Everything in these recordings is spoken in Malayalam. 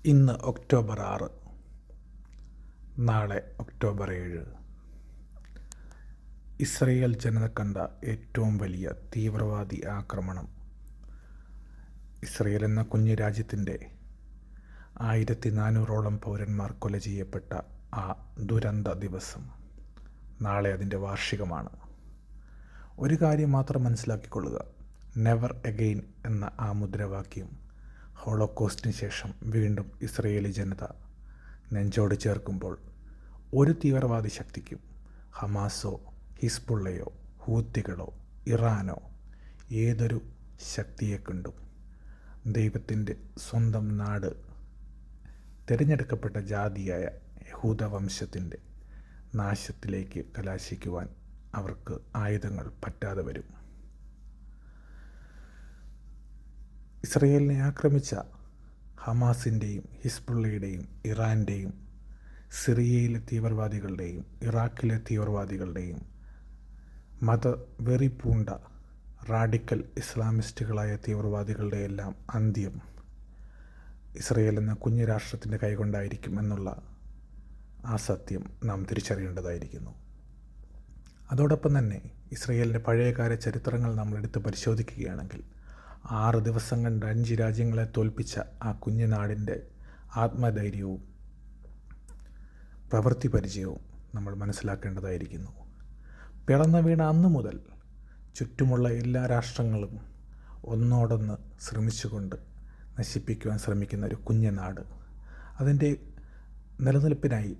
ഇന്ന് ഒക്ടോബർ 6, നാളെ ഒക്ടോബർ 7. ഇസ്രയേൽ ജനത കണ്ട ഏറ്റവും വലിയ തീവ്രവാദി ആക്രമണം. ഇസ്രയേൽ എന്ന കുഞ്ഞു രാജ്യത്തിൻ്റെ 1400ഓളം പൗരന്മാർ കൊല ചെയ്യപ്പെട്ട ആ ദുരന്ത ദിവസം. നാളെ അതിൻ്റെ വാർഷികമാണ്. ഒരു കാര്യം മാത്രം മനസ്സിലാക്കിക്കൊള്ളുക: നെവർ എഗെയിൻ എന്ന ആ മുദ്രാവാക്യം ഹോളോകോസ്റ്റിന് ശേഷം വീണ്ടും ഇസ്രയേലി ജനത നെഞ്ചോട് ചേർക്കുമ്പോൾ ഒരു തീവ്രവാദി ശക്തിക്കും, ഹമാസോ ഹിസ്ബുള്ളയോ ഹൂത്തികളോ ഇറാനോ ഏതൊരു ശക്തിയെ കൊണ്ടും ദൈവത്തിൻ്റെ സ്വന്തം നാട്, തിരഞ്ഞെടുക്കപ്പെട്ട ജാതിയായ യഹൂദ വംശത്തിൻ്റെ നാശത്തിലേക്ക് കലാശിക്കുവാൻ അവർക്ക് ആയുധങ്ങൾ പറ്റാതെ വരും. ഇസ്രയേലിനെ ആക്രമിച്ച ഹമാസിൻ്റെയും ഹിസ്ബുള്ളയുടെയും ഇറാൻ്റെയും സിറിയയിലെ തീവ്രവാദികളുടെയും ഇറാഖിലെ തീവ്രവാദികളുടെയും മതവെറി പൂണ്ട റാഡിക്കൽ ഇസ്ലാമിസ്റ്റുകളായ തീവ്രവാദികളുടെ എല്ലാം അന്ത്യം ഇസ്രയേൽ എന്ന കുഞ്ഞു രാഷ്ട്രത്തിൻ്റെ കൈകൊണ്ടായിരിക്കും എന്നുള്ള ആ സത്യം നാം തിരിച്ചറിയേണ്ടതായിരിക്കുന്നു. അതോടൊപ്പം തന്നെ ഇസ്രയേലിൻ്റെ പഴയകാല ചരിത്രങ്ങൾ നമ്മൾ എടുത്ത് പരിശോധിക്കുകയാണെങ്കിൽ 6 ദിവസം കൊണ്ട് 5 രാജ്യങ്ങളെ തോൽപ്പിച്ച ആ കുഞ്ഞുനാടിൻ്റെ ആത്മധൈര്യവും പ്രവൃത്തി പരിചയവും നമ്മൾ മനസ്സിലാക്കേണ്ടതായിരിക്കുന്നു. പിറന്നു വീണ അന്നു മുതൽ ചുറ്റുമുള്ള എല്ലാ രാഷ്ട്രങ്ങളും ഒന്നോടൊന്ന് ശ്രമിച്ചുകൊണ്ട് നശിപ്പിക്കുവാൻ ശ്രമിക്കുന്ന ഒരു കുഞ്ഞുനാട്. അതിൻ്റെ നിലനിൽപ്പിനായി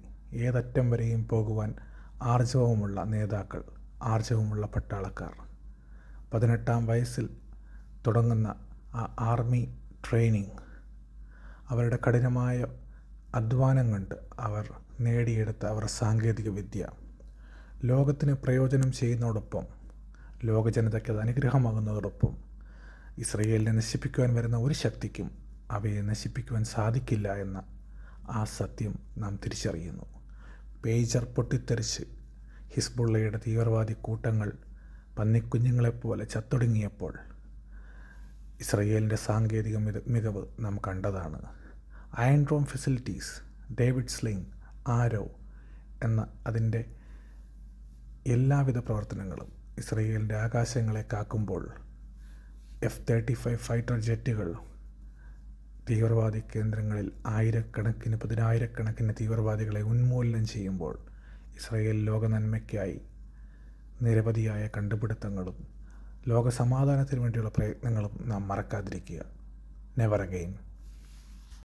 ഏതറ്റം വരെയും പോകുവാൻ ആർജവമുള്ള നേതാക്കൾ, ആർജവമുള്ള പട്ടാളക്കാർ, 18-ാം വയസ്സിൽ തുടങ്ങുന്ന ആ ആർമി ട്രെയിനിങ്, അവരുടെ കഠിനമായ അധ്വാനം കൊണ്ട് അവർ നേടിയെടുത്ത അവർ സാങ്കേതിക വിദ്യ ലോകത്തിന് പ്രയോജനം ചെയ്യുന്നതോടൊപ്പം, ലോക ജനതയ്ക്ക് അത് അനുഗ്രഹമാകുന്നതോടൊപ്പം, ഇസ്രയേലിനെ നശിപ്പിക്കുവാൻ വരുന്ന ഒരു ശക്തിക്കും അവയെ നശിപ്പിക്കുവാൻ സാധിക്കില്ല എന്ന ആ സത്യം നാം തിരിച്ചറിയുന്നു. പേജർ പൊട്ടിത്തെറിച്ച് ഹിസ്ബുള്ളയുടെ തീവ്രവാദി കൂട്ടങ്ങൾ പന്നിക്കുഞ്ഞുങ്ങളെപ്പോലെ ചത്തൊടുങ്ങിയപ്പോൾ ഇസ്രയേലിൻ്റെ സാങ്കേതിക മികവ് നാം കണ്ടതാണ്. Iron dome facilities, David sling, arrow എന്ന അതിൻ്റെ എല്ലാവിധ പ്രവർത്തനങ്ങളും ഇസ്രയേലിൻ്റെ ആകാശങ്ങളെ കാക്കുമ്പോൾ F-35 ഫൈറ്റർ ജെറ്റുകൾ തീവ്രവാദി കേന്ദ്രങ്ങളിൽ ആയിരക്കണക്കിന്, പതിനായിരക്കണക്കിന് തീവ്രവാദികളെ ഉന്മൂലനം ചെയ്യുമ്പോൾ ഇസ്രയേൽ ലോക നന്മയ്ക്കായി നിരവധിയായ കണ്ടുപിടുത്തങ്ങളും ലോക സമാധാനത്തിന് വേണ്ടിയുള്ള പ്രയത്നങ്ങളും നാം മറക്കാതിരിക്കുക. Never again.